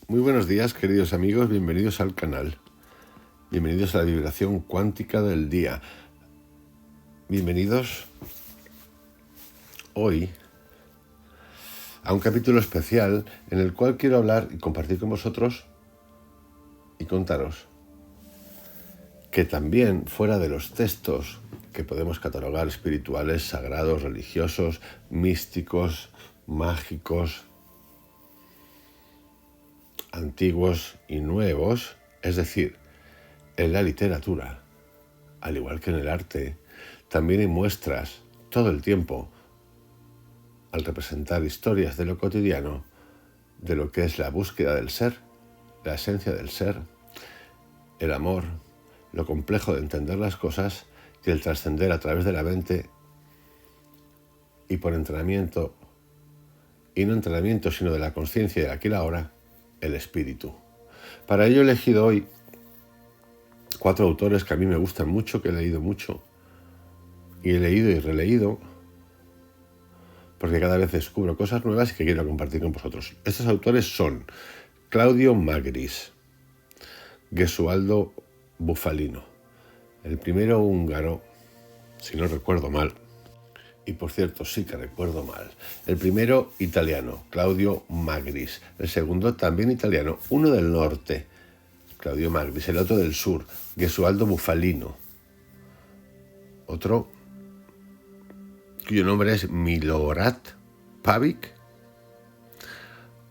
Muy buenos días, queridos amigos, bienvenidos al canal. Bienvenidos a la vibración cuántica del día. Bienvenidos hoy a un capítulo especial en el cual quiero hablar y compartir con vosotros y contaros que también fuera de los textos que podemos catalogar espirituales, sagrados, religiosos, místicos, mágicos, antiguos y nuevos, es decir, en la literatura, al igual que en el arte, también hay muestras todo el tiempo al representar historias de lo cotidiano, de lo que es la búsqueda del ser, la esencia del ser, el amor, lo complejo de entender las cosas y el trascender a través de la mente y por entrenamiento, y no entrenamiento sino de la conciencia y del aquí y la ahora, el espíritu. Para ello he elegido hoy 4 autores que a mí me gustan mucho, que he leído mucho, y he leído y releído, porque cada vez descubro cosas nuevas y que quiero compartir con vosotros. Estos autores son Claudio Magris, Gesualdo Bufalino, el primero húngaro, si no recuerdo mal, y por cierto sí que recuerdo mal, el primero italiano, Claudio Magris, el segundo también italiano, uno del norte, Claudio Magris, el otro del sur, Gesualdo Bufalino, otro cuyo nombre es Milorad Pávic,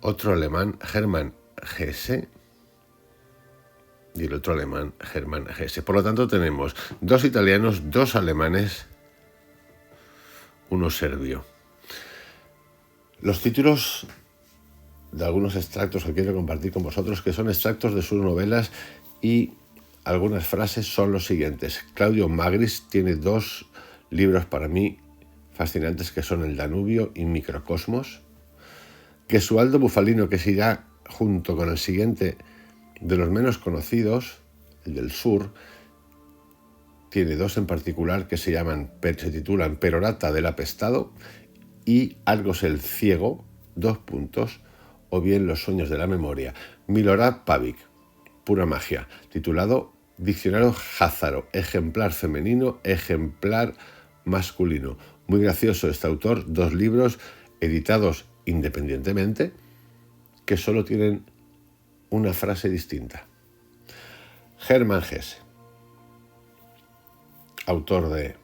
otro alemán, Hermann Hesse, y el otro alemán, Hermann Hesse. Por lo tanto tenemos 2 italianos, 2 alemanes, uno serbio. Los títulos de algunos extractos que quiero compartir con vosotros, que son extractos de sus novelas, y algunas frases son los siguientes. Claudio Magris tiene 2 libros para mí fascinantes, que son El Danubio y Microcosmos. Gesualdo Bufalino, que se irá junto con el siguiente de los menos conocidos, el del sur, tiene 2 en particular que se titulan Perorata del Apestado y Argos el Ciego, 2 puntos, o bien Los Sueños de la Memoria. Milorad Pávic, Pura Magia, titulado Diccionario Házaro, ejemplar femenino, ejemplar masculino. Muy gracioso este autor, 2 libros editados independientemente que solo tienen una frase distinta. Hermann Hesse, autor de,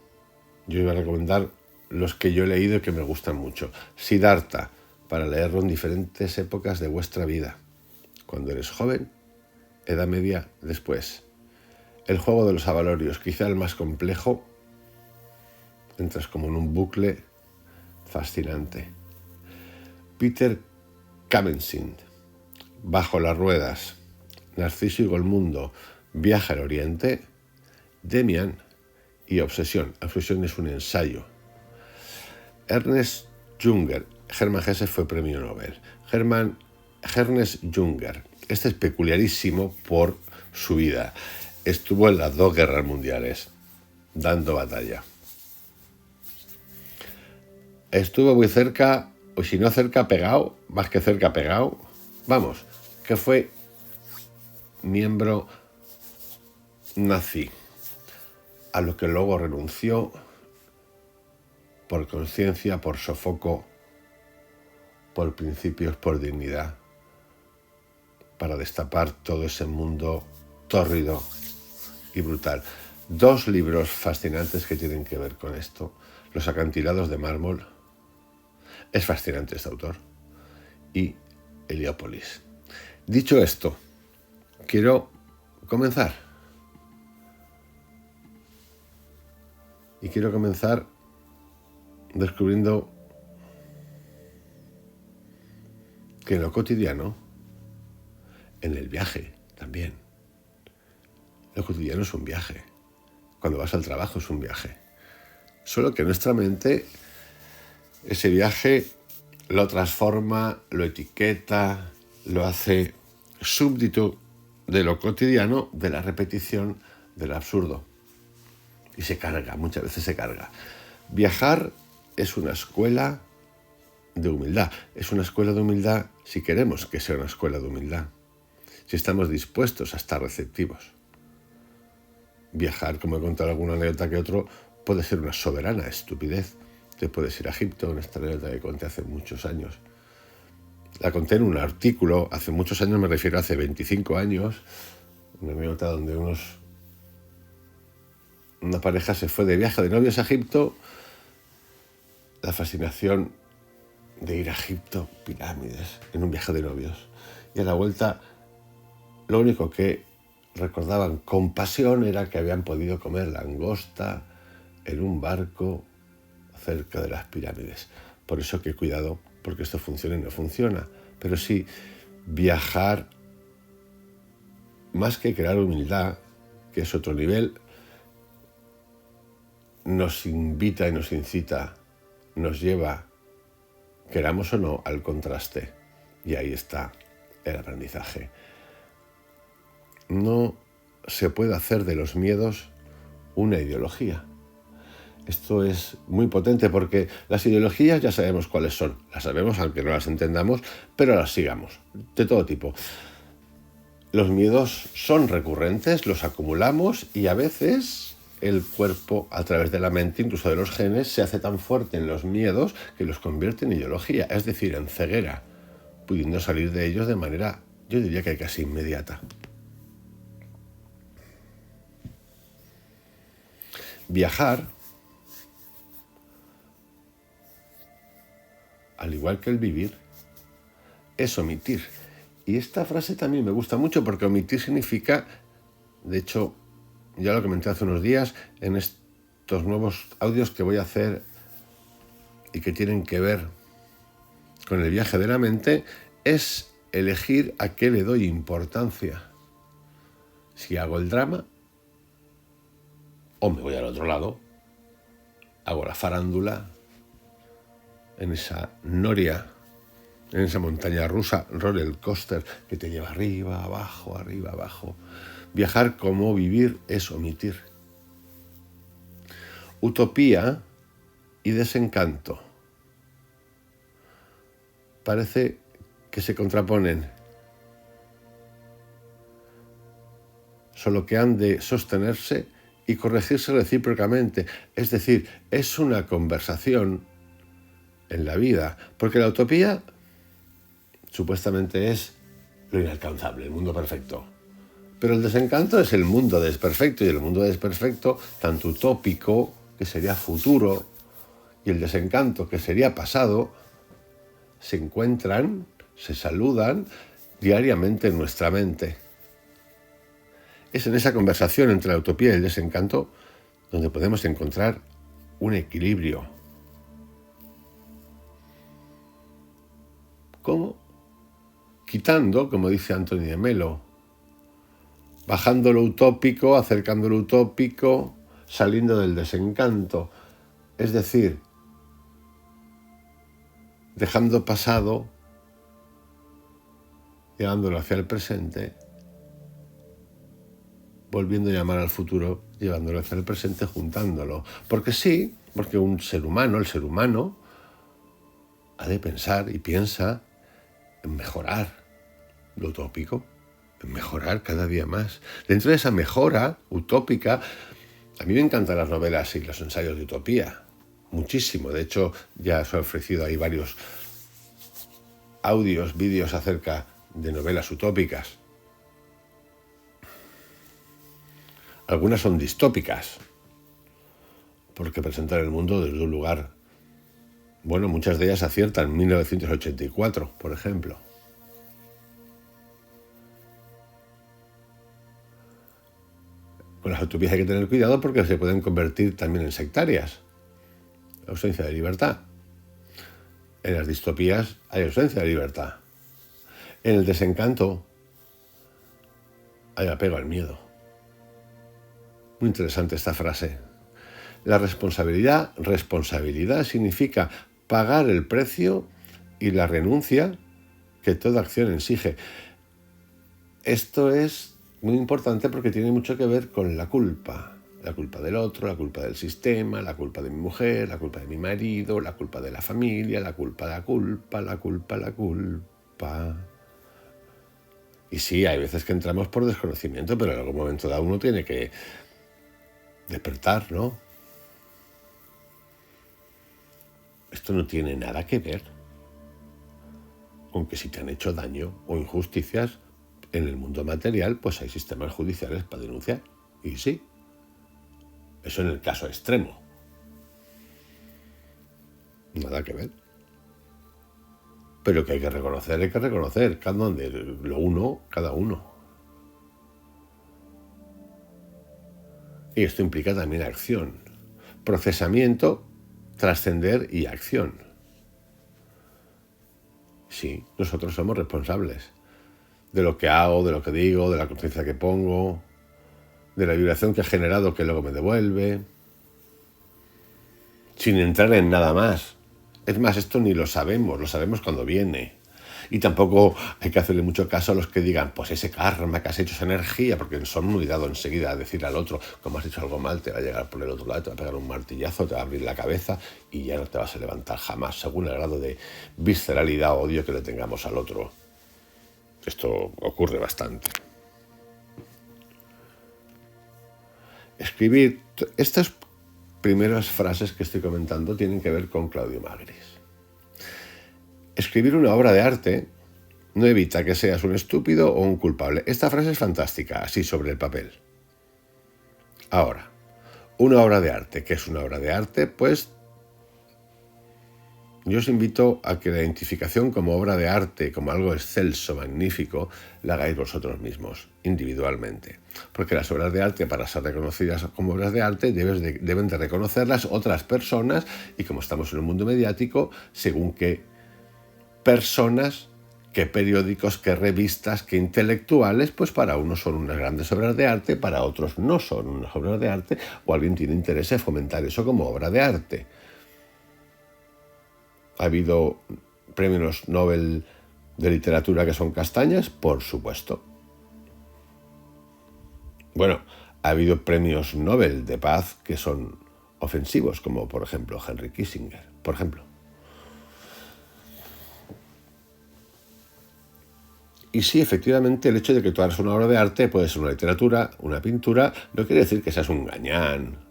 yo iba a recomendar los que yo he leído y que me gustan mucho. Siddhartha, para leerlo en diferentes épocas de vuestra vida. Cuando eres joven, edad media, después. El juego de los avalorios, quizá el más complejo. Entras como en un bucle fascinante. Peter Kamenzind, Bajo las ruedas. Narciso y Golmundo, Viaje al Oriente. Demian y Obsesión. Obsesión es un ensayo. Ernest Junger. Hermann Hesse fue premio Nobel. Ernest Junger. Este es peculiarísimo por su vida. Estuvo en las 2 guerras mundiales, dando batalla. Estuvo muy cerca, o si no cerca, pegado, más que cerca, pegado. Vamos, que fue miembro nazi, a lo que luego renunció por conciencia, por sofoco, por principios, por dignidad, para destapar todo ese mundo tórrido y brutal. 2 libros fascinantes que tienen que ver con esto. Los acantilados de mármol. Es fascinante este autor. Y Heliópolis. Dicho esto, quiero comenzar. Y quiero comenzar descubriendo que en lo cotidiano, en el viaje también, lo cotidiano es un viaje. Cuando vas al trabajo es un viaje. Solo que nuestra mente ese viaje lo transforma, lo etiqueta, lo hace súbdito de lo cotidiano, de la repetición, del absurdo. Y se carga, muchas veces se carga. Viajar es una escuela de humildad. Es una escuela de humildad si queremos que sea una escuela de humildad. si estamos dispuestos a estar receptivos. Viajar, como he contado alguna anécdota que otro, puede ser una soberana estupidez. Te puedes ir a Egipto, una anécdota que conté hace muchos años. La conté en un artículo, hace muchos años, me refiero a hace 25 años, una anécdota donde una pareja se fue de viaje de novios a Egipto. La fascinación de ir a Egipto, pirámides, en un viaje de novios. Y a la vuelta, lo único que recordaban con pasión era que habían podido comer langosta en un barco cerca de las pirámides. Por eso que cuidado, porque esto funciona y no funciona. Pero sí, viajar, más que crear humildad, que es otro nivel, nos invita y nos incita, nos lleva, queramos o no, al contraste. Y ahí está el aprendizaje. No se puede hacer de los miedos una ideología. Esto es muy potente porque las ideologías ya sabemos cuáles son. Las sabemos aunque no las entendamos, pero las sigamos, de todo tipo. Los miedos son recurrentes, los acumulamos y a veces el cuerpo, a través de la mente, incluso de los genes, se hace tan fuerte en los miedos que los convierte en ideología, es decir, en ceguera, pudiendo salir de ellos de manera, yo diría que casi inmediata. Viajar, al igual que el vivir, es omitir. Y esta frase también me gusta mucho porque omitir significa, de hecho, ya lo comenté hace unos días en estos nuevos audios que voy a hacer y que tienen que ver con el viaje de la mente, es elegir a qué le doy importancia. Si hago el drama o me voy al otro lado, hago la farándula en esa noria, en esa montaña rusa, roller coaster que te lleva arriba, abajo, arriba, abajo. Viajar como vivir es omitir. Utopía y desencanto. Parece que se contraponen, solo que han de sostenerse y corregirse recíprocamente. Es decir, es una conversación en la vida, porque la utopía supuestamente es lo inalcanzable, el mundo perfecto. Pero el desencanto es el mundo desperfecto, y el mundo desperfecto, tanto utópico, que sería futuro, y el desencanto, que sería pasado, se encuentran, se saludan diariamente en nuestra mente. Es en esa conversación entre la utopía y el desencanto donde podemos encontrar un equilibrio. ¿Cómo? Quitando, como dice Antonio de Melo, bajando lo utópico, acercando lo utópico, saliendo del desencanto. Es decir, dejando pasado, llevándolo hacia el presente, volviendo a llamar al futuro, llevándolo hacia el presente, juntándolo. Porque sí, porque el ser humano, ha de pensar y piensa en mejorar lo utópico, en mejorar cada día más. Dentro de esa mejora utópica, a mí me encantan las novelas y los ensayos de utopía, muchísimo. De hecho, ya os he ofrecido ahí varios audios, vídeos acerca de novelas utópicas. Algunas son distópicas, porque presentan el mundo desde un lugar, bueno, muchas de ellas aciertan, 1984, por ejemplo. Con las utopías hay que tener cuidado porque se pueden convertir también en sectarias. Ausencia de libertad. En las distopías hay ausencia de libertad. En el desencanto hay apego al miedo. Muy interesante esta frase. La responsabilidad significa pagar el precio y la renuncia que toda acción exige. Esto es muy importante porque tiene mucho que ver con la culpa. La culpa del otro, la culpa del sistema, la culpa de mi mujer, la culpa de mi marido, la culpa de la familia, la culpa. Y sí, hay veces que entramos por desconocimiento, pero en algún momento dado uno tiene que despertar, ¿no? Esto no tiene nada que ver con que si te han hecho daño o injusticias en el mundo material, pues hay sistemas judiciales para denunciar. Y sí, eso en el caso extremo. Nada que ver. Pero que hay que reconocer, lo uno, cada uno. Y esto implica también acción, procesamiento, trascender y acción. Sí, nosotros somos responsables de lo que hago, de lo que digo, de la conciencia que pongo, de la vibración que ha generado que luego me devuelve, sin entrar en nada más. Es más, esto ni lo sabemos cuando viene. Y tampoco hay que hacerle mucho caso a los que digan, pues ese karma que has hecho, esa energía, porque son muy dados enseguida a decir al otro, como has hecho algo mal, te va a llegar por el otro lado, te va a pegar un martillazo, te va a abrir la cabeza y ya no te vas a levantar jamás, según el grado de visceralidad o odio que le tengamos al otro. Esto ocurre bastante. Escribir estas primeras frases que estoy comentando tienen que ver con Claudio Magris. Escribir una obra de arte no evita que seas un estúpido o un culpable. Esta frase es fantástica, así sobre el papel. Ahora, una obra de arte. ¿Qué es una obra de arte? Pues yo os invito a que la identificación como obra de arte, como algo excelso, magnífico, la hagáis vosotros mismos, individualmente. Porque las obras de arte, para ser reconocidas como obras de arte, deben de reconocerlas otras personas, y como estamos en un mundo mediático, según qué personas, qué periódicos, qué revistas, qué intelectuales, pues para unos son unas grandes obras de arte, para otros no son unas obras de arte, o alguien tiene interés en fomentar eso como obra de arte. ¿Ha habido premios Nobel de literatura que son castañas? Por supuesto. Bueno, ha habido premios Nobel de paz que son ofensivos, como por ejemplo Henry Kissinger, por ejemplo. Y sí, efectivamente, el hecho de que tú hagas una obra de arte, puede ser una literatura, una pintura, no quiere decir que seas un gañán.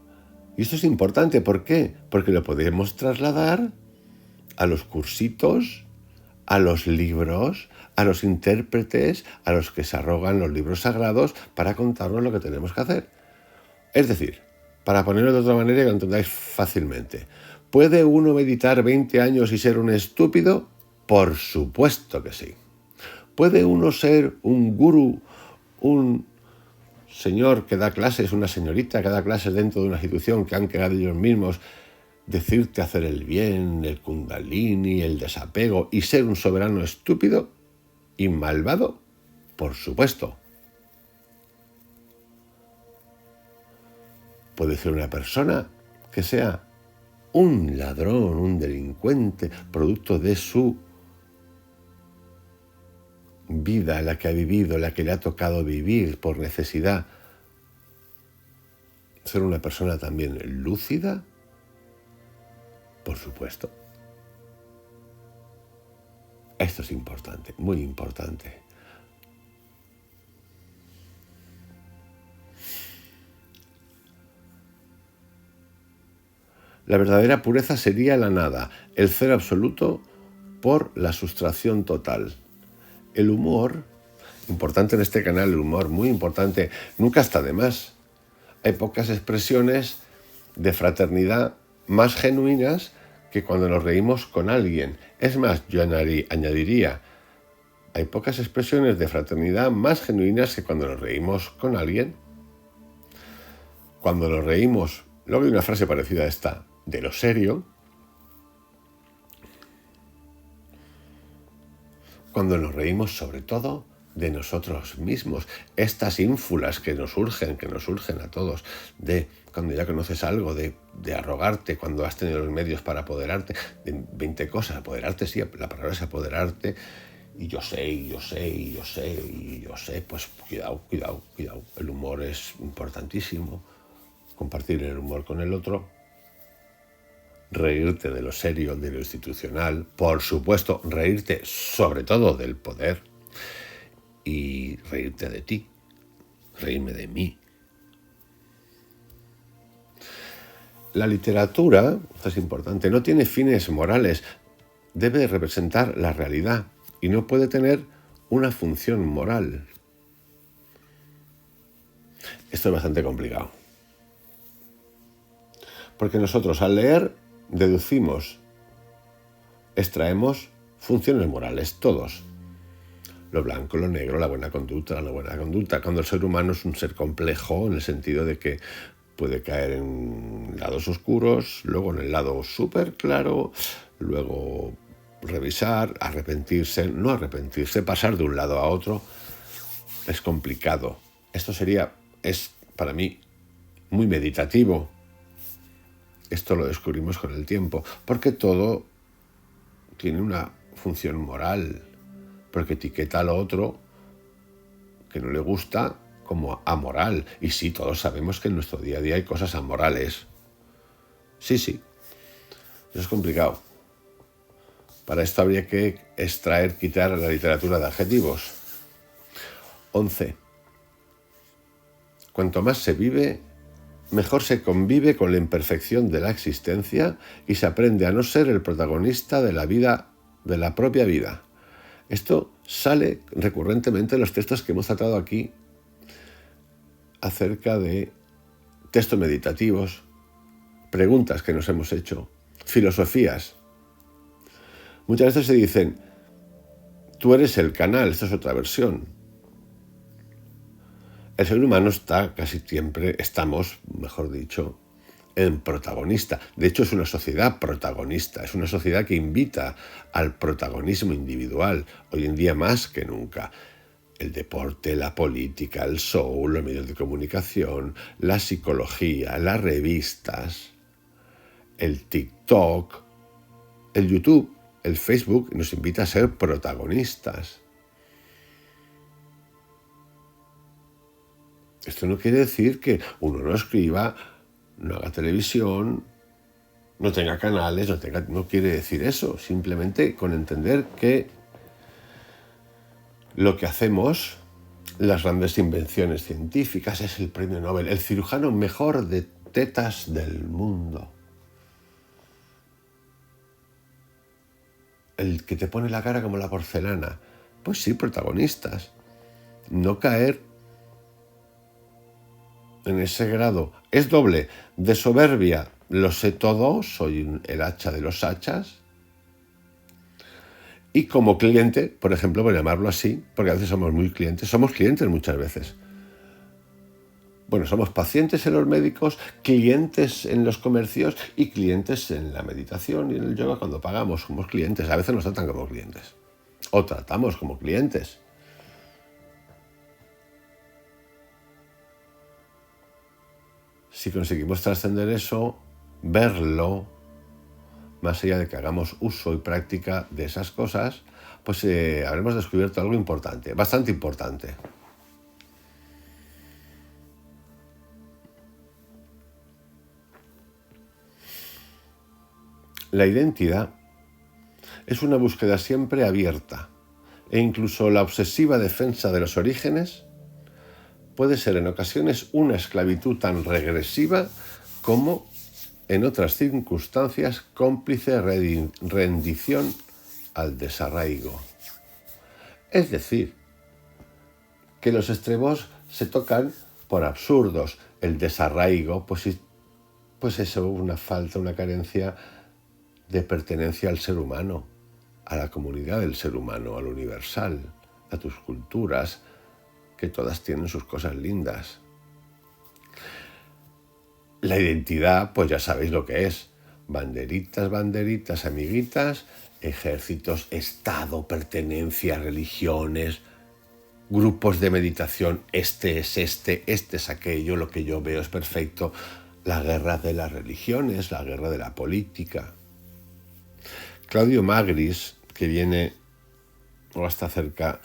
Y esto es importante, ¿por qué? Porque lo podemos trasladar a los cursitos, a los libros, a los intérpretes, a los que se arrogan los libros sagrados para contarnos lo que tenemos que hacer. Es decir, para ponerlo de otra manera que lo entendáis fácilmente, ¿puede uno meditar 20 años y ser un estúpido? Por supuesto que sí. ¿Puede uno ser un gurú, un señor que da clases, una señorita que da clases dentro de una institución que han creado ellos mismos, decirte hacer el bien, el kundalini, el desapego y ser un soberano estúpido y malvado? Por supuesto. Puede ser una persona que sea un ladrón, un delincuente, producto de su vida, la que ha vivido, la que le ha tocado vivir por necesidad. Ser una persona también lúcida, por supuesto. Esto es importante, muy importante. La verdadera pureza sería la nada, el cero absoluto por la sustracción total. El humor, importante en este canal, el humor, muy importante, nunca está de más. Hay pocas expresiones de fraternidad más genuinas que cuando nos reímos con alguien. Es más, yo añadiría, hay pocas expresiones de fraternidad más genuinas que cuando nos reímos con alguien. Cuando nos reímos, luego hay una frase parecida a esta, de lo serio. Cuando nos reímos sobre todo de nosotros mismos, estas ínfulas que nos surgen a todos, de cuando ya conoces algo, de arrogarte, cuando has tenido los medios para apoderarte, de 20 cosas, apoderarte, sí, la palabra es apoderarte, y yo sé, pues cuidado, el humor es importantísimo, compartir el humor con el otro, reírte de lo serio, de lo institucional, por supuesto, reírte sobre todo del poder, y reírte de ti, reírme de mí. La literatura, esto es importante, no tiene fines morales, debe representar la realidad y no puede tener una función moral. Esto es bastante complicado. Porque nosotros al leer deducimos, extraemos funciones morales, todos. Lo blanco, lo negro, la buena conducta, la no buena conducta. Cuando el ser humano es un ser complejo en el sentido de que puede caer en lados oscuros, luego en el lado súper claro, luego revisar, arrepentirse, no arrepentirse, pasar de un lado a otro. Es complicado. Esto es para mí muy meditativo. Esto lo descubrimos con el tiempo, porque todo tiene una función moral, porque etiqueta al otro que no le gusta como amoral. Y sí, todos sabemos que en nuestro día a día hay cosas amorales. Sí. Eso es complicado. Para esto habría que quitar la literatura de adjetivos. 11. Cuanto más se vive, mejor se convive con la imperfección de la existencia y se aprende a no ser el protagonista de la vida, de la propia vida. Esto sale recurrentemente en los textos que hemos tratado aquí acerca de textos meditativos, preguntas que nos hemos hecho, filosofías. Muchas veces se dicen, tú eres el canal, esta es otra versión. El ser humano estamos, mejor dicho, en protagonista. De hecho, es una sociedad protagonista, es una sociedad que invita al protagonismo individual, hoy en día más que nunca. El deporte, la política, el show, los medios de comunicación, la psicología, las revistas, el TikTok, el YouTube, el Facebook nos invita a ser protagonistas. Esto no quiere decir que uno no escriba, no haga televisión, no tenga canales, no quiere decir eso. Simplemente con entender que lo que hacemos, las grandes invenciones científicas, es el premio Nobel, el cirujano mejor de tetas del mundo. El que te pone la cara como la porcelana. Pues sí, protagonistas. No caer en ese grado. Es doble, de soberbia, lo sé todo, soy el hacha de los hachas. Y como cliente, por ejemplo, por llamarlo así, porque a veces somos clientes muchas veces. Bueno, somos pacientes en los médicos, clientes en los comercios y clientes en la meditación y en el yoga cuando pagamos. Somos clientes, a veces nos tratan como clientes. O tratamos como clientes. Si conseguimos trascender eso, verlo, más allá de que hagamos uso y práctica de esas cosas, pues habremos descubierto algo importante, bastante importante. La identidad es una búsqueda siempre abierta e incluso la obsesiva defensa de los orígenes puede ser en ocasiones una esclavitud tan regresiva como, en otras circunstancias, cómplice rendición al desarraigo. Es decir, que los extremos se tocan por absurdos. El desarraigo, pues eso, una falta, una carencia de pertenencia al ser humano, a la comunidad del ser humano, al universal, a tus culturas, que todas tienen sus cosas lindas. La identidad, pues ya sabéis lo que es. Banderitas, amiguitas, ejércitos, Estado, pertenencia, religiones, grupos de meditación, este es aquello, lo que yo veo es perfecto. La guerra de las religiones, la guerra de la política. Claudio Magris, que viene o está cerca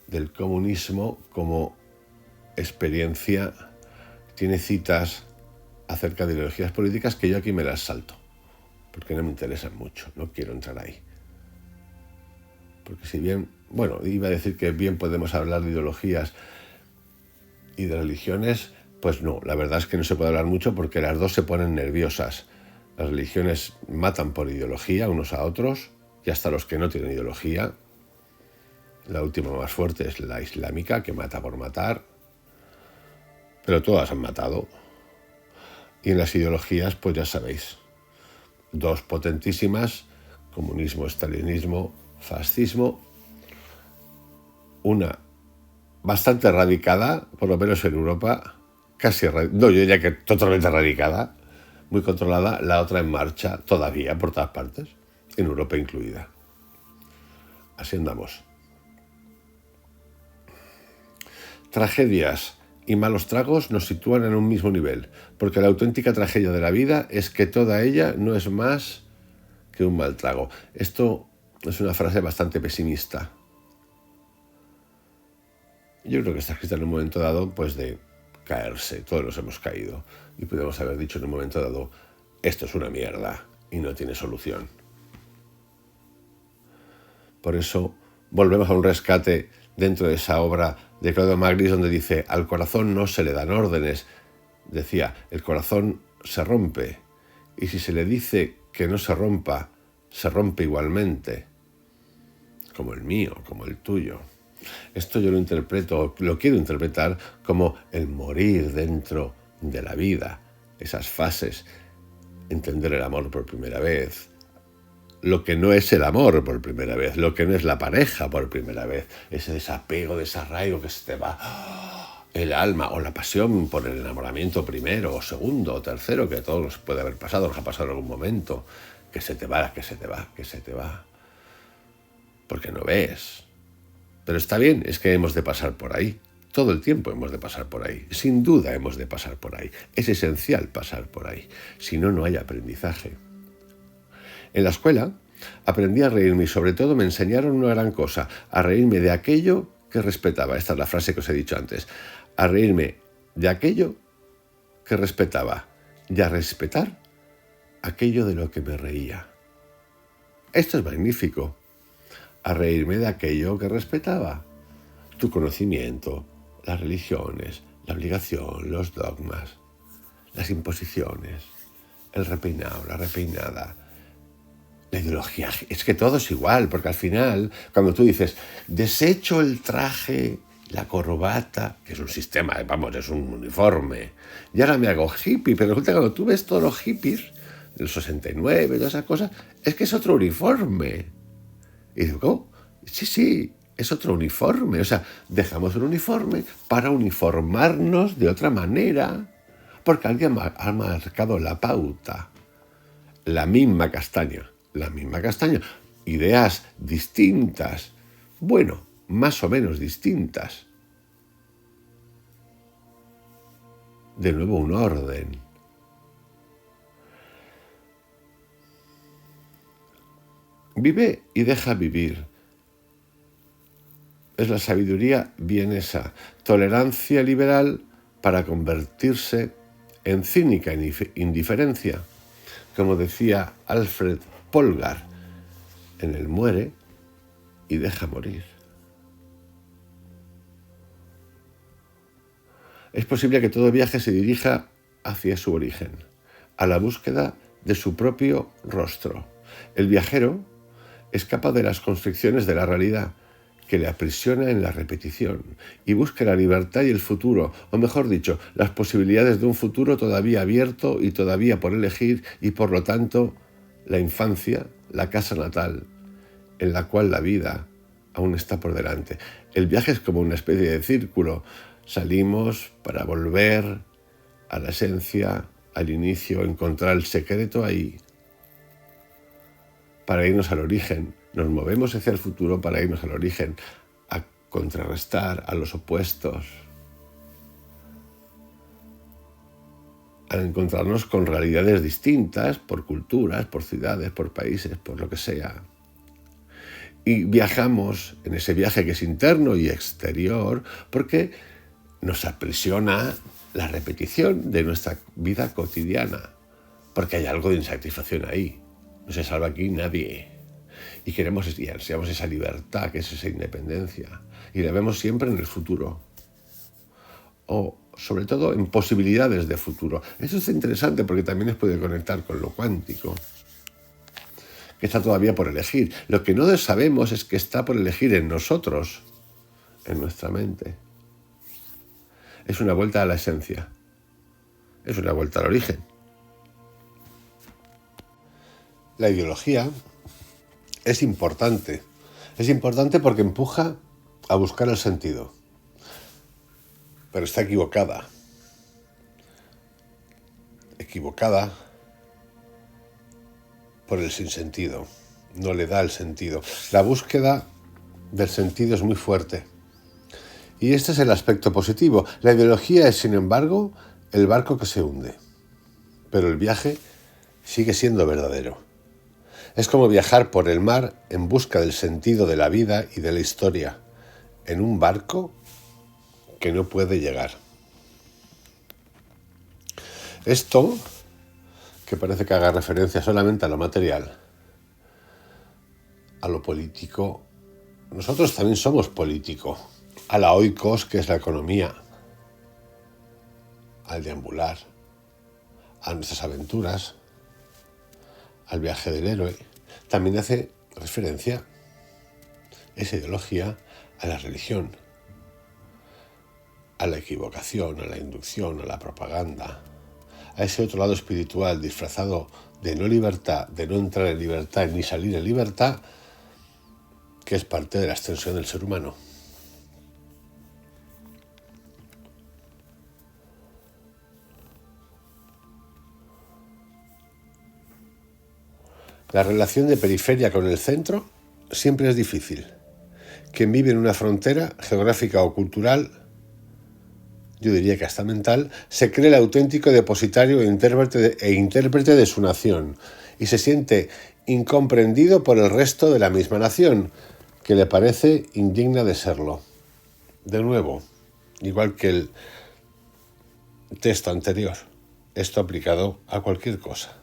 del comunismo como experiencia, tiene citas acerca de ideologías políticas que yo aquí me las salto, porque no me interesan mucho, no quiero entrar ahí. Porque si bien bueno, iba a decir que bien podemos hablar de ideologías y de religiones, pues no, la verdad es que no se puede hablar mucho porque las dos se ponen nerviosas. Las religiones matan por ideología unos a otros y hasta los que no tienen ideología. La última más fuerte es la islámica, que mata por matar, pero todas han matado. Y en las ideologías, pues ya sabéis, dos potentísimas: comunismo, estalinismo, fascismo. Una bastante radicada, por lo menos en Europa, no, yo diría que totalmente radicada, muy controlada, la otra en marcha todavía por todas partes, en Europa incluida. Así andamos. Tragedias y malos tragos nos sitúan en un mismo nivel, porque la auténtica tragedia de la vida es que toda ella no es más que un mal trago. Esto es una frase bastante pesimista. Yo creo que está escrita en un momento dado, pues de caerse, todos nos hemos caído, y podemos haber dicho en un momento dado, esto es una mierda y no tiene solución. Por eso volvemos a un rescate dentro de esa obra de Claudio Magris, donde dice: al corazón no se le dan órdenes. Decía, el corazón se rompe, y si se le dice que no se rompa, se rompe igualmente, como el mío, como el tuyo. Esto yo lo quiero interpretar como el morir dentro de la vida, esas fases, entender el amor por primera vez, lo que no es el amor por primera vez, lo que no es la pareja por primera vez, ese desapego, desarraigo que se te va el alma, o la pasión por el enamoramiento primero, o segundo, o tercero, que a todos nos puede haber pasado, nos ha pasado en algún momento, que se te va, porque no ves. Pero está bien, es que hemos de pasar por ahí. Todo el tiempo hemos de pasar por ahí. Sin duda hemos de pasar por ahí. Es esencial pasar por ahí. Si no, no hay aprendizaje. En la escuela aprendí a reírme y sobre todo me enseñaron una gran cosa: a reírme de aquello que respetaba. Esta es la frase que os he dicho antes. A reírme de aquello que respetaba y a respetar aquello de lo que me reía. Esto es magnífico. A reírme de aquello que respetaba. Tu conocimiento, las religiones, la obligación, los dogmas, las imposiciones, el repeinado, la repeinada, la ideología. Es que todo es igual, porque al final, cuando tú dices, desecho el traje, la corbata, que es un sistema, es un uniforme, y ahora me hago hippie, pero resulta que cuando tú ves todos los hippies, del 69, todas esas cosas, es que es otro uniforme. Y digo, ¿cómo? Sí, es otro uniforme. O sea, dejamos un uniforme para uniformarnos de otra manera, porque alguien ha marcado la pauta. La misma castaña. Ideas distintas. Bueno, más o menos distintas. De nuevo, un orden. Vive y deja vivir. Es la sabiduría vienesa. Tolerancia liberal para convertirse en cínica indiferencia. Como decía Alfred Polgar en el Muere y deja morir. Es posible que todo viaje se dirija hacia su origen, a la búsqueda de su propio rostro. El viajero escapa de las constricciones de la realidad, que le aprisiona en la repetición, y busca la libertad y el futuro, o mejor dicho, las posibilidades de un futuro todavía abierto y todavía por elegir, y por lo tanto, la infancia, la casa natal, en la cual la vida aún está por delante. El viaje es como una especie de círculo. Salimos para volver a la esencia, al inicio, encontrar el secreto ahí, para irnos al origen. Nos movemos hacia el futuro para irnos al origen, a contrarrestar a los opuestos, a encontrarnos con realidades distintas por culturas, por ciudades, por países, por lo que sea. Y viajamos en ese viaje que es interno y exterior porque nos aprisiona la repetición de nuestra vida cotidiana, porque hay algo de insatisfacción ahí. No se salva aquí nadie. y queremos y ansiamos esa libertad, que es esa independencia, y la vemos siempre en el futuro, o sobre todo en posibilidades de futuro. Eso es interesante porque también nos puede conectar con lo cuántico, que está todavía por elegir. Lo que no sabemos es que está por elegir en nosotros, en nuestra mente. Es una vuelta a la esencia, es una vuelta al origen. La ideología es importante porque empuja a buscar el sentido, pero está equivocada por el sinsentido, no le da el sentido. La búsqueda del sentido es muy fuerte. Y este es el aspecto positivo. La ideología es, sin embargo, el barco que se hunde, pero el viaje sigue siendo verdadero. Es como viajar por el mar en busca del sentido de la vida y de la historia, en un barco que no puede llegar. Esto, que parece que haga referencia solamente a lo material, a lo político, nosotros también somos político, a la oikos, que es la economía, al deambular, a nuestras aventuras, al viaje del héroe. También hace referencia esa ideología a la religión, a la equivocación, a la inducción, a la propaganda, a ese otro lado espiritual disfrazado de no libertad, de no entrar en libertad ni salir en libertad, que es parte de la extensión del ser humano. La relación de periferia con el centro siempre es difícil. Quien vive en una frontera geográfica o cultural, yo diría que hasta mental, se cree el auténtico depositario e intérprete de su nación y se siente incomprendido por el resto de la misma nación, que le parece indigna de serlo. De nuevo, igual que el texto anterior, esto aplicado a cualquier cosa.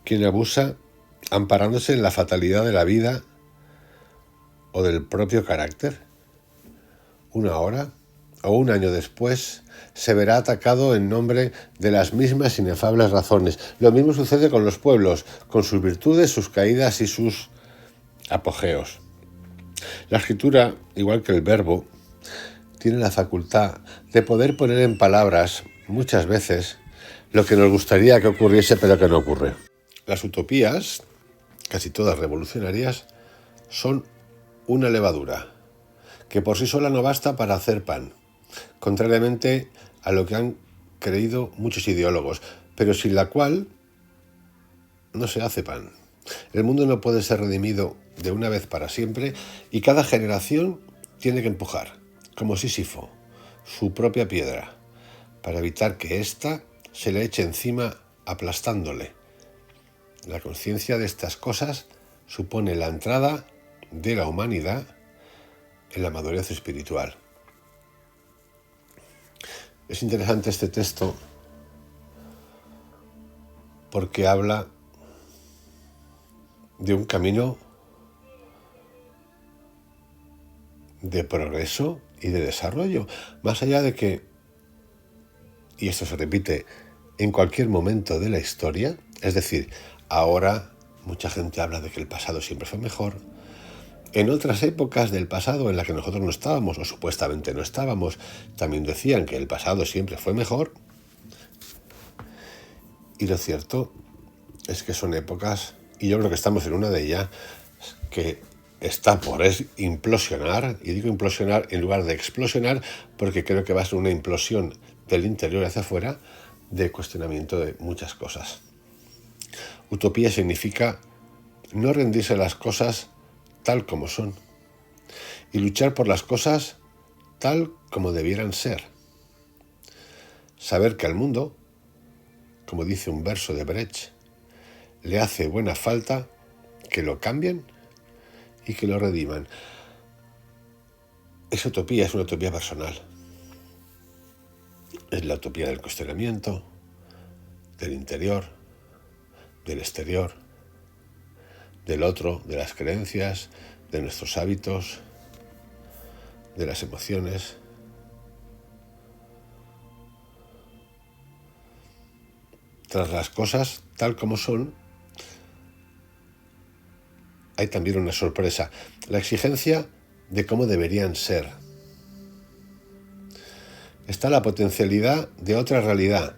Quien abusa amparándose en la fatalidad de la vida o del propio carácter, una hora o un año después se verá atacado en nombre de las mismas inefables razones. Lo mismo sucede con los pueblos, con sus virtudes, sus caídas y sus apogeos. La escritura, igual que el verbo, tiene la facultad de poder poner en palabras, muchas veces, lo que nos gustaría que ocurriese pero que no ocurre. Las utopías, casi todas revolucionarias, son una levadura, que por sí sola no basta para hacer pan, contrariamente a lo que han creído muchos ideólogos, pero sin la cual no se hace pan. El mundo no puede ser redimido de una vez para siempre y cada generación tiene que empujar, como Sísifo, su propia piedra, para evitar que ésta se le eche encima aplastándole. La conciencia de estas cosas supone la entrada de la humanidad en la madurez espiritual. Es interesante este texto porque habla de un camino de progreso y de desarrollo, más allá de que, y esto se repite en cualquier momento de la historia, es decir, ahora mucha gente habla de que el pasado siempre fue mejor. En otras épocas del pasado en las que nosotros no estábamos, o supuestamente no estábamos, también decían que el pasado siempre fue mejor. Y lo cierto es que son épocas, y yo creo que estamos en una de ellas, que está por implosionar, y digo implosionar en lugar de explosionar, porque creo que va a ser una implosión del interior hacia afuera, de cuestionamiento de muchas cosas. Utopía significa no rendirse a las cosas tal como son y luchar por las cosas tal como debieran ser. Saber que al mundo, como dice un verso de Brecht, le hace buena falta que lo cambien y que lo rediman. Esa utopía es una utopía personal. Es la utopía del cuestionamiento, del interior, del exterior, del otro, de las creencias, de nuestros hábitos, de las emociones. Tras las cosas tal como son, hay también una sorpresa, la exigencia de cómo deberían ser. Está la potencialidad de otra realidad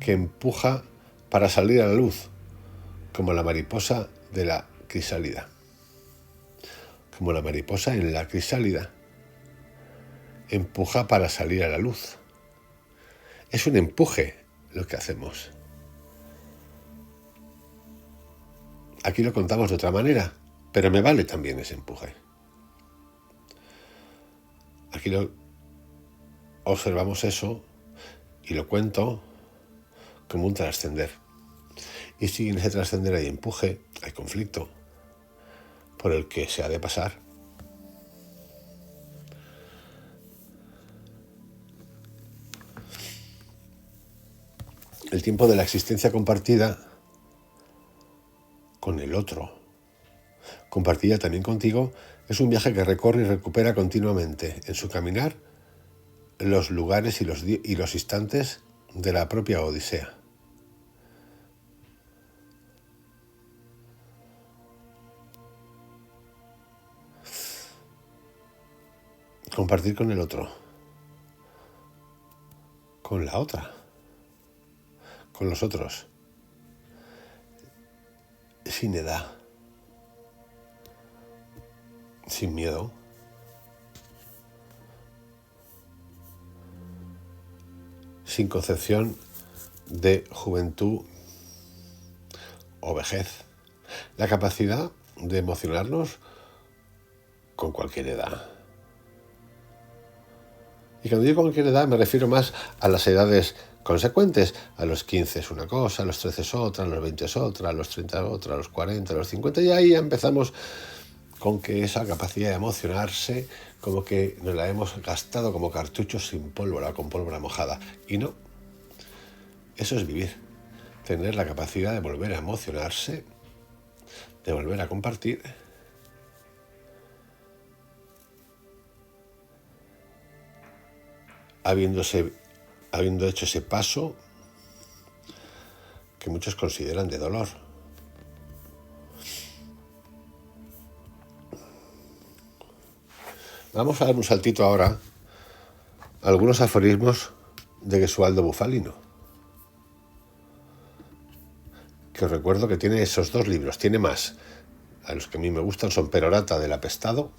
que empuja para salir a la luz, como la mariposa de la crisálida. Como la mariposa en la crisálida. Empuja para salir a la luz. Es un empuje lo que hacemos. Aquí lo contamos de otra manera, pero me vale también ese empuje. Aquí observamos eso y lo cuento como un trascender. Y si en ese trascender hay empuje, hay conflicto por el que se ha de pasar. El tiempo de la existencia compartida con el otro, compartida también contigo, es un viaje que recorre y recupera continuamente en su caminar los lugares y los instantes de la propia odisea. Compartir con el otro, con la otra, con los otros, sin edad, sin miedo, sin concepción de juventud o vejez. La capacidad de emocionarnos con cualquier edad. Y cuando digo cualquier edad me refiero más a las edades consecuentes. A los 15 es una cosa, a los 13 es otra, a los 20 es otra, a los 30 es otra, a los 40, a los 50. Y ahí ya empezamos con que esa capacidad de emocionarse como que nos la hemos gastado como cartuchos sin pólvora, con pólvora mojada. Y no, eso es vivir. Tener la capacidad de volver a emocionarse, de volver a compartir. Habiendo hecho ese paso que muchos consideran de dolor. Vamos a dar un saltito ahora a algunos aforismos de Gesualdo Bufalino, que os recuerdo que tiene esos 2 libros, tiene más. A los que a mí me gustan son Perorata del apestado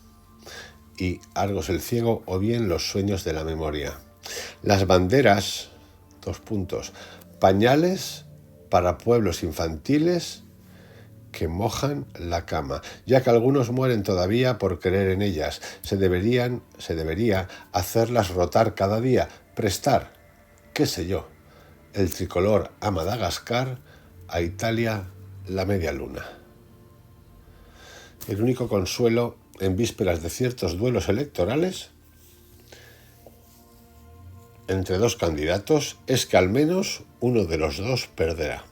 y Argos el ciego, o bien Los sueños de la memoria. Las banderas, 2 puntos, pañales para pueblos infantiles que mojan la cama, ya que algunos mueren todavía por creer en ellas. Se debería hacerlas rotar cada día, prestar, qué sé yo, el tricolor a Madagascar, a Italia la media luna. El único consuelo en vísperas de ciertos duelos electorales entre 2 candidatos es que al menos uno de los 2 perderá.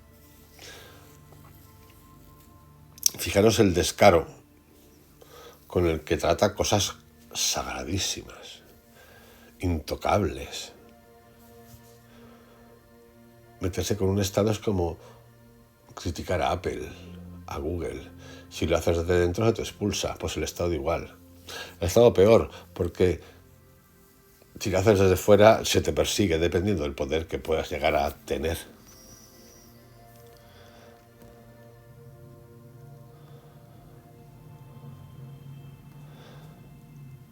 Fijaros el descaro con el que trata cosas sagradísimas, intocables. Meterse con un Estado es como criticar a Apple, a Google. Si lo haces desde dentro se te expulsa, pues el Estado igual. El Estado peor, porque si lo haces desde fuera se te persigue, dependiendo del poder que puedas llegar a tener.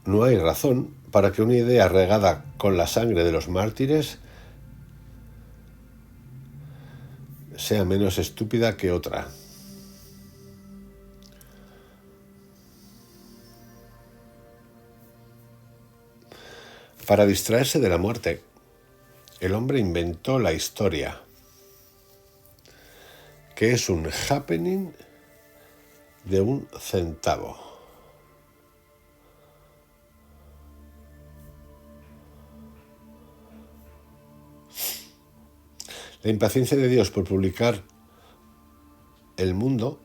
No hay razón para que una idea regada con la sangre de los mártires sea menos estúpida que otra. Para distraerse de la muerte, el hombre inventó la historia, que es un happening de 1 centavo. La impaciencia de Dios por publicar el mundo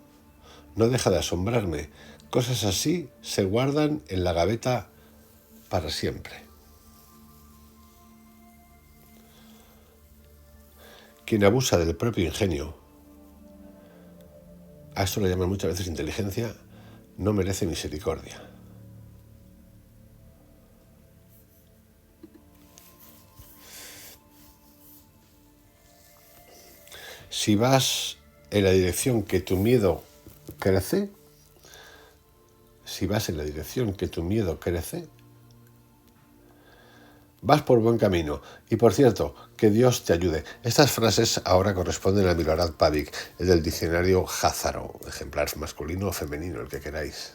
no deja de asombrarme. Cosas así se guardan en la gaveta para siempre. Quien abusa del propio ingenio, a esto lo llaman muchas veces inteligencia, no merece misericordia. Si vas en la dirección que tu miedo crece, vas por buen camino. Y por cierto, que Dios te ayude. Estas frases ahora corresponden a Milorad Pavik, el del diccionario Házaro, ejemplar masculino o femenino, el que queráis.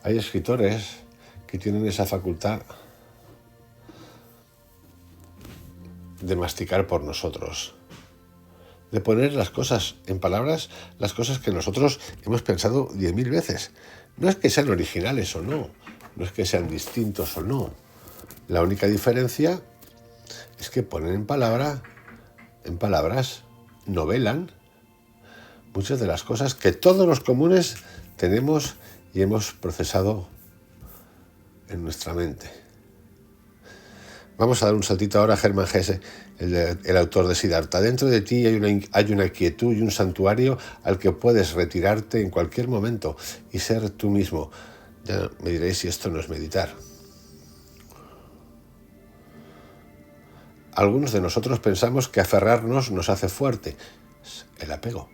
Hay escritores que tienen esa facultad de masticar por nosotros, de poner las cosas en palabras, las cosas que nosotros hemos pensado 10.000 veces. No es que sean originales o no, no es que sean distintos o no. La única diferencia es que ponen en palabras, novelan muchas de las cosas que todos los comunes tenemos y hemos procesado en nuestra mente. Vamos a dar un saltito ahora a Hermann Hesse, el autor de Siddhartha. Dentro de ti hay una quietud y un santuario al que puedes retirarte en cualquier momento y ser tú mismo. Ya me diréis si esto no es meditar. Algunos de nosotros pensamos que aferrarnos nos hace fuerte, el apego.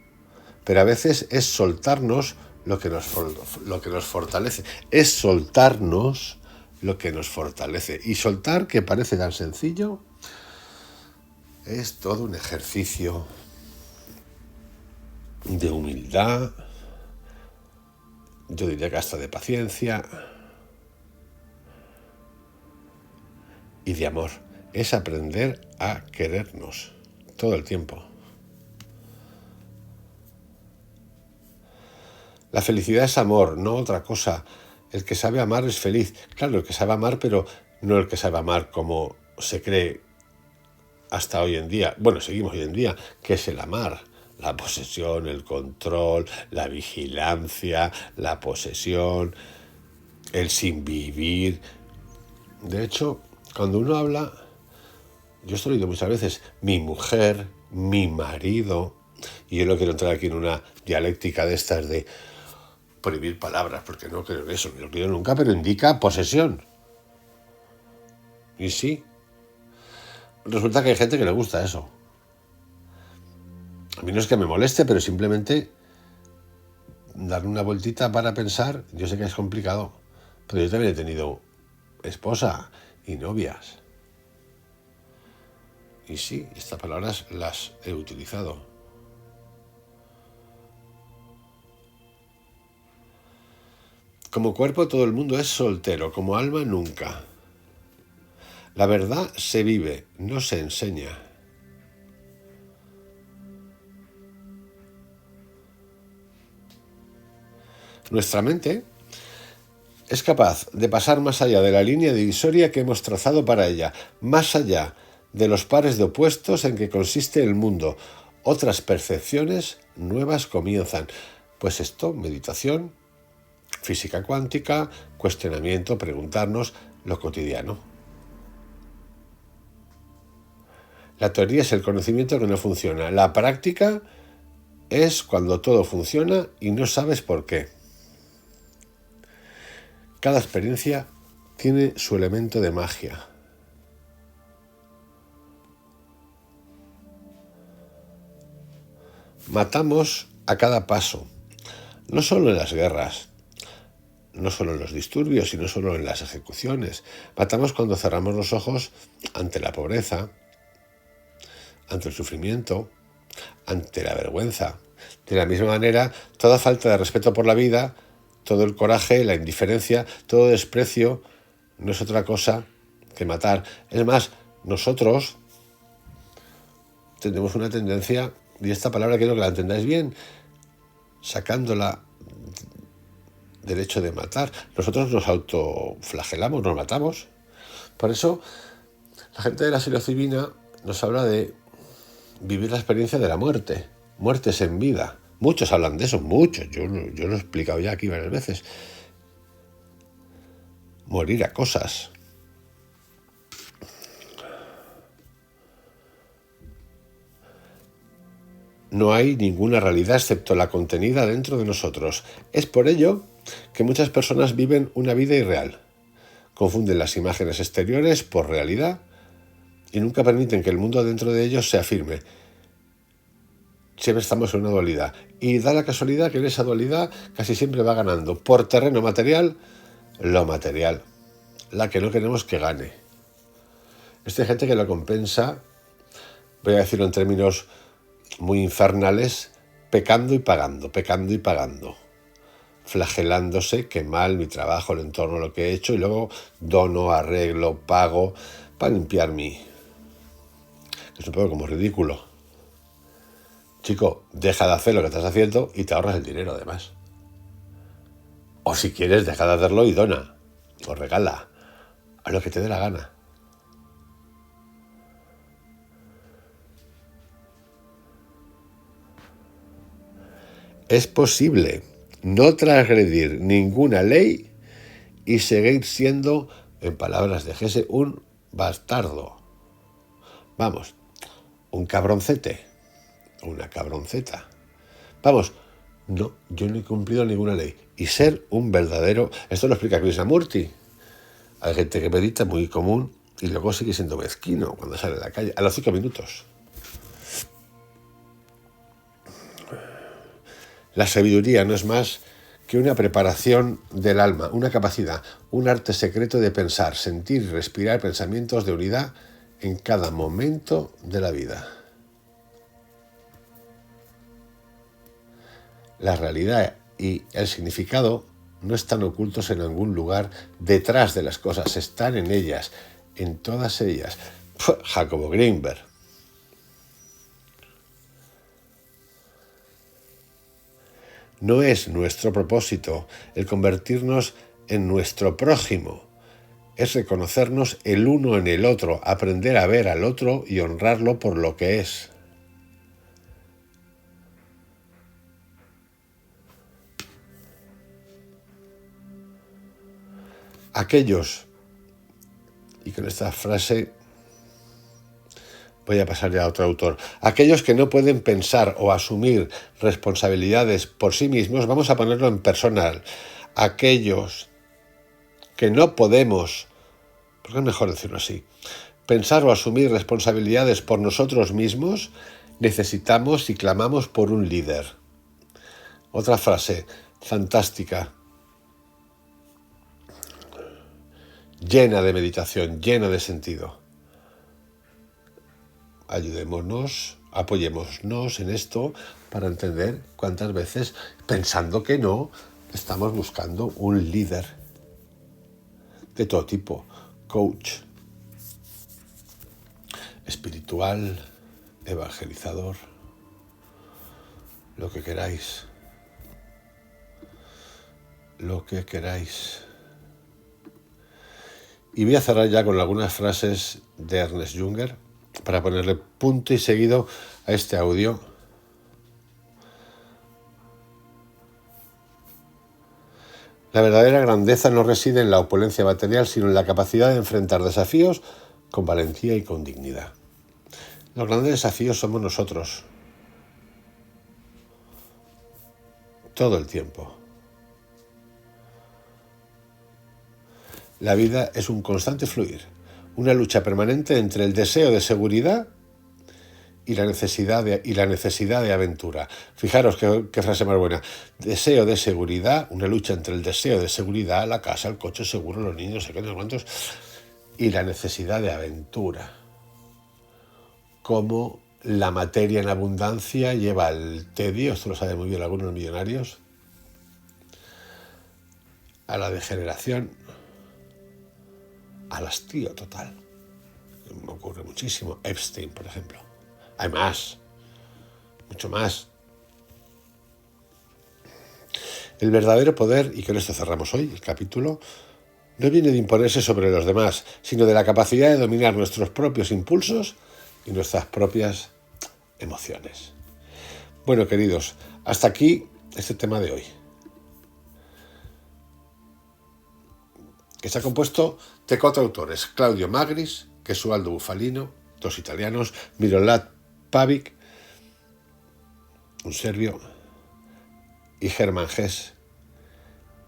Pero a veces es soltarnos lo que nos fortalece. Es soltarnos lo que nos fortalece. Y soltar, que parece tan sencillo, es todo un ejercicio de humildad, yo diría que hasta de paciencia y de amor. Es aprender a querernos todo el tiempo. La felicidad es amor, no otra cosa. El que sabe amar es feliz. Claro, el que sabe amar, pero no el que sabe amar como se cree hasta hoy en día. Bueno, seguimos hoy en día. ¿Qué es el amar? La posesión, el control, la vigilancia, la posesión, el sin vivir. De hecho, cuando uno habla, yo esto lo he oído muchas veces, mi mujer, mi marido, y yo no quiero entrar aquí en una dialéctica de estas de prohibir palabras, porque no creo que eso, no lo creo nunca, pero indica posesión. Y sí, resulta que hay gente que le gusta eso. A mí no es que me moleste, pero simplemente dar una vueltita para pensar, yo sé que es complicado, pero yo también he tenido esposa y novias. Y sí, estas palabras las he utilizado. Como cuerpo todo el mundo es soltero, como alma nunca. La verdad se vive, no se enseña. Nuestra mente es capaz de pasar más allá de la línea divisoria que hemos trazado para ella, más allá de los pares de opuestos en que consiste el mundo. Otras percepciones nuevas comienzan. Pues esto, meditación, física cuántica, cuestionamiento, preguntarnos lo cotidiano. La teoría es el conocimiento que no funciona. La práctica es cuando todo funciona y no sabes por qué. Cada experiencia tiene su elemento de magia. Matamos a cada paso, no solo en las guerras, no solo en los disturbios y no solo en las ejecuciones. Matamos cuando cerramos los ojos ante la pobreza, ante el sufrimiento, ante la vergüenza. De la misma manera, toda falta de respeto por la vida, todo el coraje, la indiferencia, todo desprecio, no es otra cosa que matar. Es más, nosotros tenemos una tendencia, y esta palabra quiero que la entendáis bien, sacándola del hecho de matar. Nosotros nos autoflagelamos, nos matamos. Por eso la gente de la psilocibina nos habla de vivir la experiencia de la muerte, muertes en vida. Muchos hablan de eso, muchos. Yo lo he explicado ya aquí varias veces. Morir a cosas. No hay ninguna realidad excepto la contenida dentro de nosotros. Es por ello que muchas personas viven una vida irreal. Confunden las imágenes exteriores por realidad y nunca permiten que el mundo dentro de ellos se afirme. Siempre estamos en una dualidad. Y da la casualidad que en esa dualidad casi siempre va ganando por terreno material lo material. La que no queremos que gane. Esta gente que lo compensa, voy a decirlo en términos muy infernales, pecando y pagando, pecando y pagando. Flagelándose, qué mal mi trabajo, el entorno, lo que he hecho, y luego dono, arreglo, pago para limpiar mi... Es un poco como ridículo. Chico, deja de hacer lo que estás haciendo y te ahorras el dinero además. O si quieres, deja de hacerlo y dona. O regala. A lo que te dé la gana. Es posible no transgredir ninguna ley y seguir siendo, en palabras de Gese, un bastardo. Vamos, un cabroncete. Una cabronceta. Vamos, no, yo no he cumplido ninguna ley. Y ser un verdadero... Esto lo explica Krishnamurti. Hay gente que medita muy común y luego sigue siendo mezquino cuando sale a la calle, a los 5 minutos. La sabiduría no es más que una preparación del alma, una capacidad, un arte secreto de pensar, sentir y respirar pensamientos de unidad en cada momento de la vida. La realidad y el significado no están ocultos en algún lugar detrás de las cosas, están en ellas, en todas ellas. Jacobo Greenberg. No es nuestro propósito el convertirnos en nuestro prójimo. Es reconocernos el uno en el otro, aprender a ver al otro y honrarlo por lo que es. Aquellos, y con esta frase voy a pasar ya a otro autor, aquellos que no pueden pensar o asumir responsabilidades por sí mismos, vamos a ponerlo en personal, aquellos que no podemos, porque es mejor decirlo así, pensar o asumir responsabilidades por nosotros mismos, necesitamos y clamamos por un líder. Otra frase fantástica, llena de meditación, llena de sentido. Ayudémonos, apoyémonos en esto para entender cuántas veces, pensando que no, estamos buscando un líder de todo tipo, coach, espiritual, evangelizador, lo que queráis. Lo que queráis. Y voy a cerrar ya con algunas frases de Ernest Junger para ponerle punto y seguido a este audio. La verdadera grandeza no reside en la opulencia material, sino en la capacidad de enfrentar desafíos con valentía y con dignidad. Los grandes desafíos somos nosotros. Todo el tiempo. La vida es un constante fluir, una lucha permanente entre el deseo de seguridad y la necesidad de aventura. Fijaros qué frase más buena. Deseo de seguridad, una lucha entre el deseo de seguridad, la casa, el coche seguro, los niños, no sé qué, no sé cuántos, y la necesidad de aventura. Como la materia en abundancia lleva al tedio, esto lo saben muy bien algunos millonarios, a la degeneración, al hastío total. Me ocurre muchísimo. Epstein, por ejemplo. Hay más, mucho más. El verdadero poder, y con esto cerramos hoy el capítulo, no viene de imponerse sobre los demás, sino de la capacidad de dominar nuestros propios impulsos y nuestras propias emociones. Bueno, queridos, hasta aquí este tema de hoy, que se ha compuesto de 4 autores: Claudio Magris, Gesualdo Bufalino, 2 italianos, Milorad Pavic, un serbio, y Hermann Hesse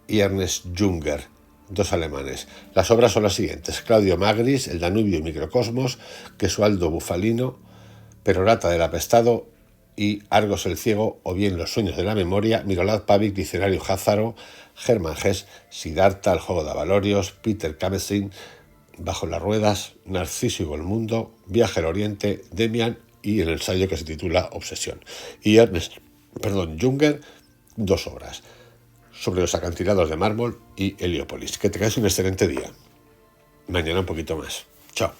y Ernest Junger, 2 alemanes. Las obras son las siguientes: Claudio Magris, El Danubio y Microcosmos; Gesualdo Bufalino, Perorata del Apestado y Argos el Ciego, o bien Los Sueños de la Memoria; Milorad Pavic, Diccionario Házaro; Hermann Hesse, Siddhartha, El Juego de Avalorios; Peter Kamesin, Bajo las Ruedas; Narciso y Golmundo, Viaje al Oriente; Demian y el ensayo que se titula Obsesión; y Junger, 2 obras, sobre los acantilados de mármol y Heliópolis. Que tengáis un excelente día. Mañana un poquito más. Chao.